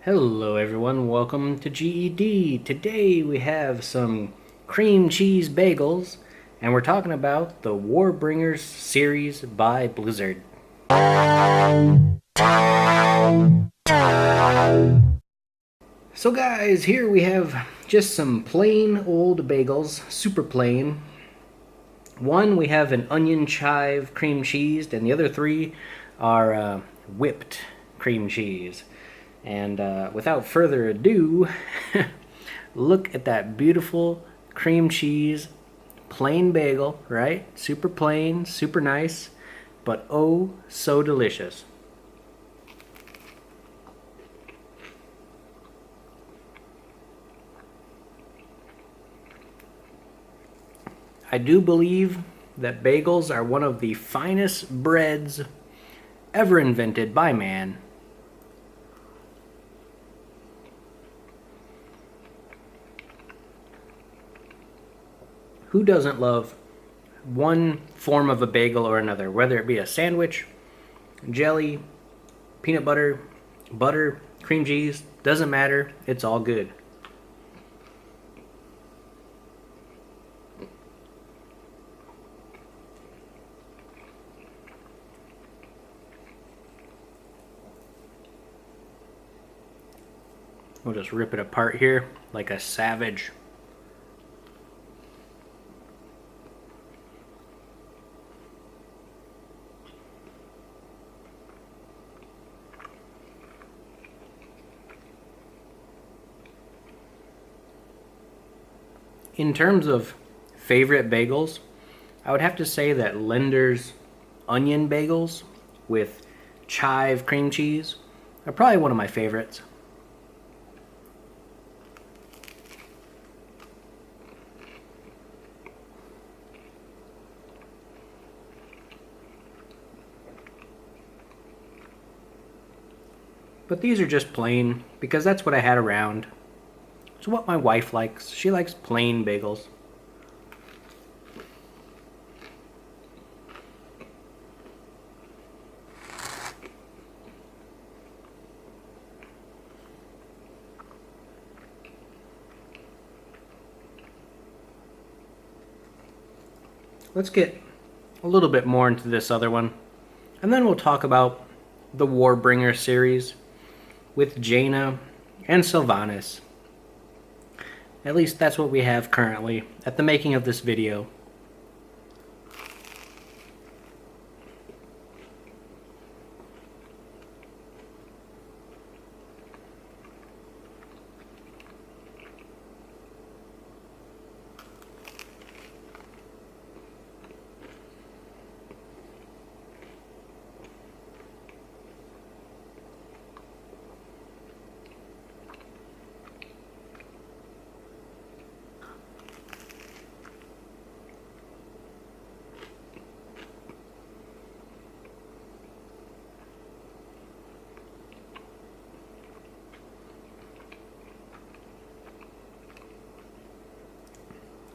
Hello everyone, welcome to GED. Today we have some cream cheese bagels and we're talking about the Warbringers series by Blizzard. So guys, here we have just some plain old bagels, super plain. One we have an onion chive cream cheese and the other three are whipped cream cheese. And without further ado, look at that beautiful cream cheese plain bagel, right? Super plain, super nice, but oh so delicious. I do believe that bagels are one of the finest breads ever invented by man. Who doesn't love one form of a bagel or another, whether it be a sandwich, jelly, peanut butter, butter, cream cheese, doesn't matter, it's all good. We'll just rip it apart here like a savage. In terms of favorite bagels, I would have to say that Lender's onion bagels with chive cream cheese are probably one of my favorites. But these are just plain because that's what I had around. It's what my wife likes. She likes plain bagels. Let's get a little bit more into this other one, and then we'll talk about the Warbringer series with Jaina and Sylvanas. At least that's what we have currently at the making of this video.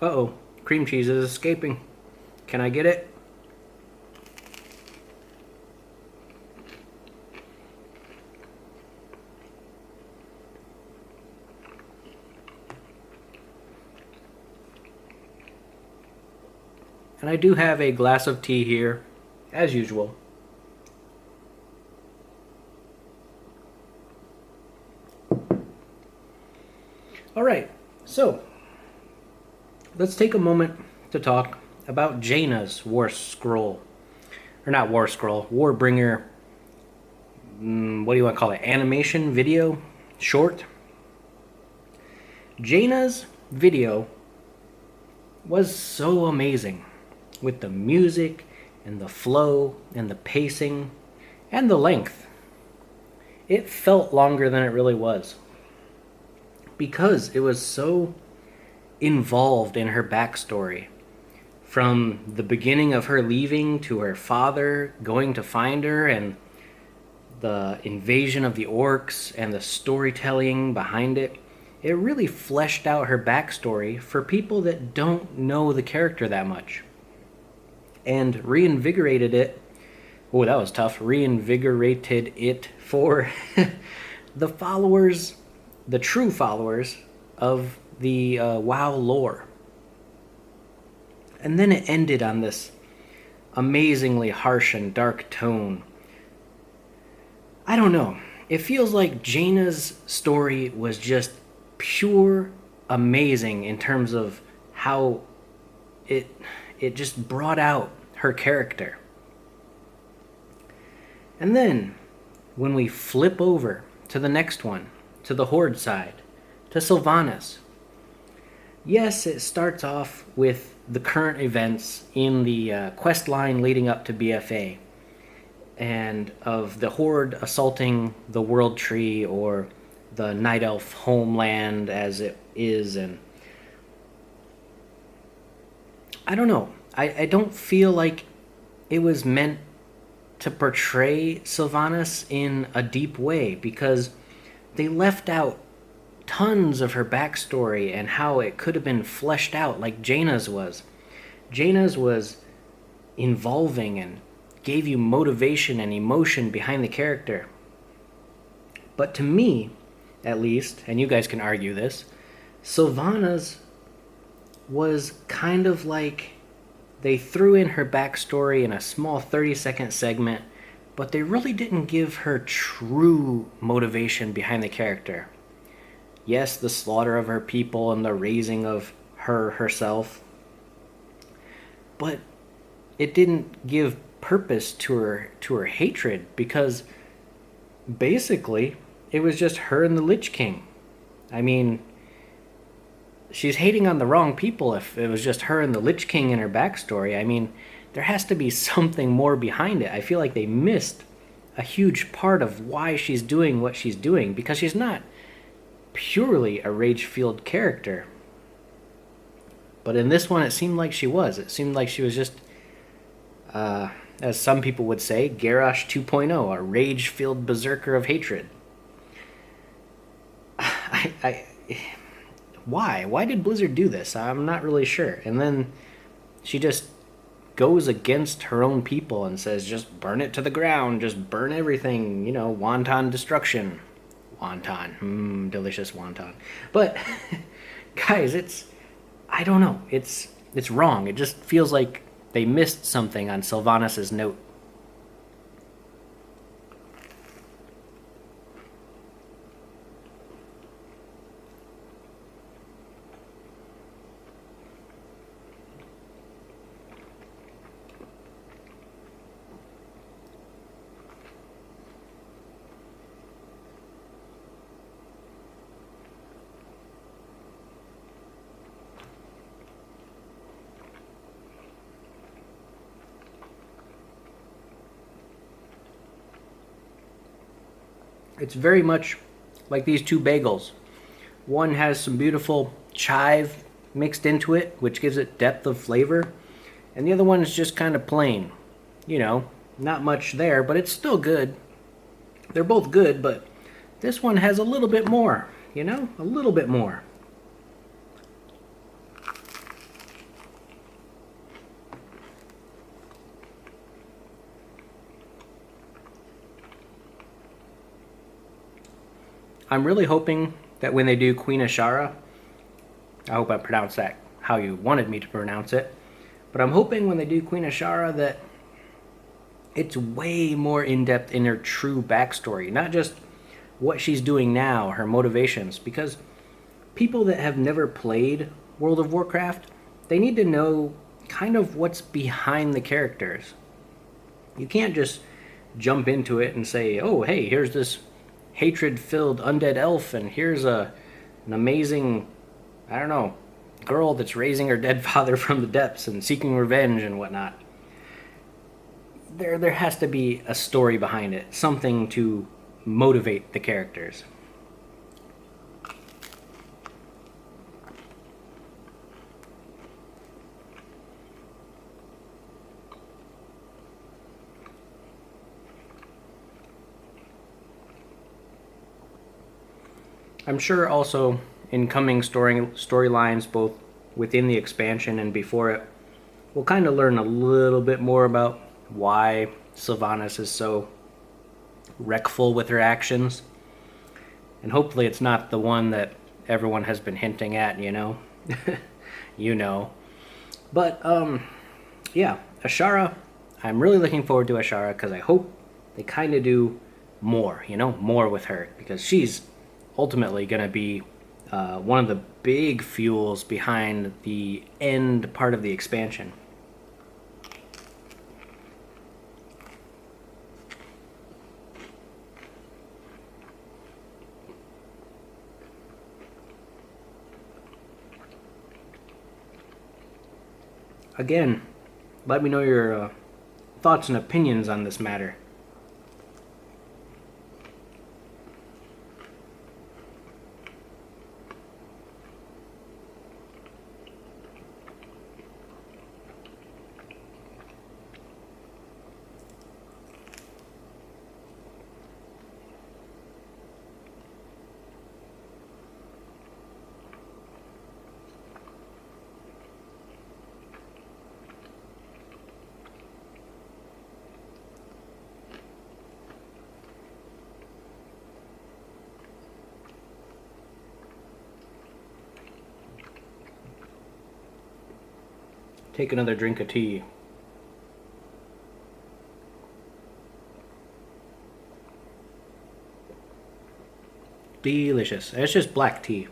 Uh-oh, cream cheese is escaping. Can I get it? And I do have a glass of tea here, as usual. Alright, so let's take a moment to talk about Jaina's War Scroll. Or not War Scroll, Warbringer, what do you want to call it? Animation video? Short? Jaina's video was so amazing with the music and the flow and the pacing and the length. It felt longer than it really was because it was so involved in her backstory. From the beginning of her leaving to her father going to find her and the invasion of the orcs and the storytelling behind it, it really fleshed out her backstory for people that don't know the character that much. And reinvigorated it. Oh, that was tough. Reinvigorated it for the followers, the true followers of the WoW lore. And then it ended on this amazingly harsh and dark tone. I don't know. It feels like Jaina's story was just pure amazing in terms of how it just brought out her character. And then when we flip over to the next one, to the Horde side, to Sylvanas. Yes, it starts off with the current events in the quest line leading up to BFA, and of the Horde assaulting the World Tree, or the Night Elf homeland as it is, and I don't know. I don't feel like it was meant to portray Sylvanas in a deep way, because they left out tons of her backstory and how it could have been fleshed out like Jaina's was. Jaina's was involving and gave you motivation and emotion behind the character. But to me, at least, and you guys can argue this, Sylvanas was kind of like they threw in her backstory in a small 30-second segment, but they really didn't give her true motivation behind the character. Yes, the slaughter of her people and the raising of her herself, but it didn't give purpose to her hatred, because basically it was just her and the Lich King. I mean, she's hating on the wrong people if it was just her and the Lich King in her backstory. I mean, there has to be something more behind it. I feel like they missed a huge part of why she's doing what she's doing, because she's not purely a rage-fueled character. But in this one, it seemed like she was. It seemed like she was just, as some people would say, Garrosh 2.0, a rage-filled berserker of hatred. Why? Why did Blizzard do this? I'm not really sure. And then she just goes against her own people and says, just burn it to the ground, just burn everything, wanton destruction. Wonton. Delicious wonton. But, guys, I don't know. It's wrong. It just feels like they missed something on Sylvanas' note. It's very much like these two bagels. One has some beautiful chive mixed into it, which gives it depth of flavor. And the other one is just kind of plain. Not much there, but it's still good. They're both good, but this one has a little bit more, a little bit more. I'm really hoping that when they do Queen Ashara, I hope I pronounced that how you wanted me to pronounce it, but I'm hoping when they do Queen Ashara that it's way more in-depth in her true backstory, not just what she's doing now, her motivations, because people that have never played World of Warcraft, they need to know kind of what's behind the characters. You can't just jump into it and say, oh, hey, here's this hatred-filled undead elf, and here's an amazing, girl that's raising her dead father from the depths and seeking revenge and whatnot. There has to be a story behind it, something to motivate the characters. I'm sure also in coming storylines, both within the expansion and before it, we'll kind of learn a little bit more about why Sylvanas is so wreckful with her actions. And hopefully it's not the one that everyone has been hinting at, you know? You know. But, yeah, Ashara, I'm really looking forward to Ashara because I hope they kind of do more, you know, more with her. Because she's ultimately going to be one of the big fuels behind the end part of the expansion. Again, let me know your thoughts and opinions on this matter. Take another drink of tea. Delicious. It's just black tea.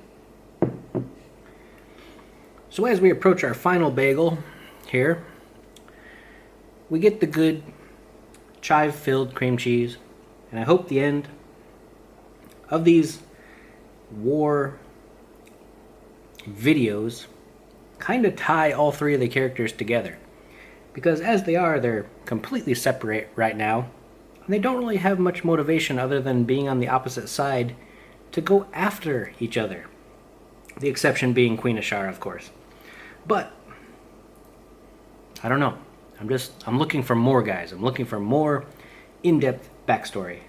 So as we approach our final bagel here, we get the good chive-filled cream cheese, and I hope the end of these war videos kind of tie all three of the characters together. Because as they are, they're completely separate right now, and they don't really have much motivation other than being on the opposite side to go after each other. The exception being Queen Ashara, of course. But I don't know. I'm looking for more, guys. I'm looking for more in-depth backstory.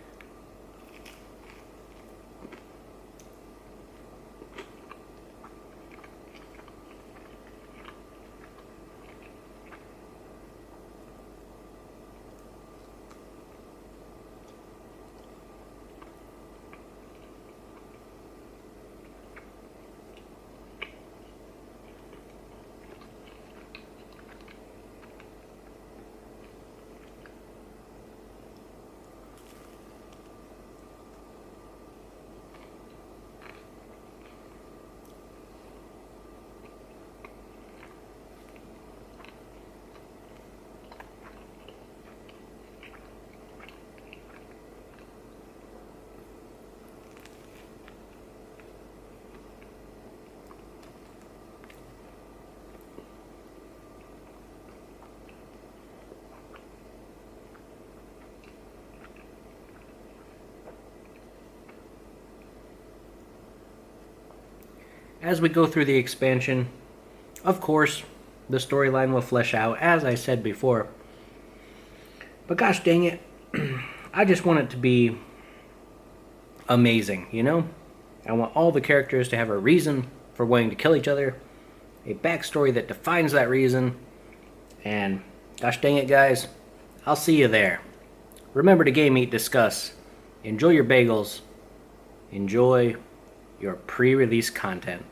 As we go through the expansion, of course, the storyline will flesh out, as I said before. But gosh dang it, I just want it to be amazing, you know? I want all the characters to have a reason for wanting to kill each other, a backstory that defines that reason, and gosh dang it, guys, I'll see you there. Remember to game, eat, discuss. Enjoy your bagels. Enjoy your pre-release content.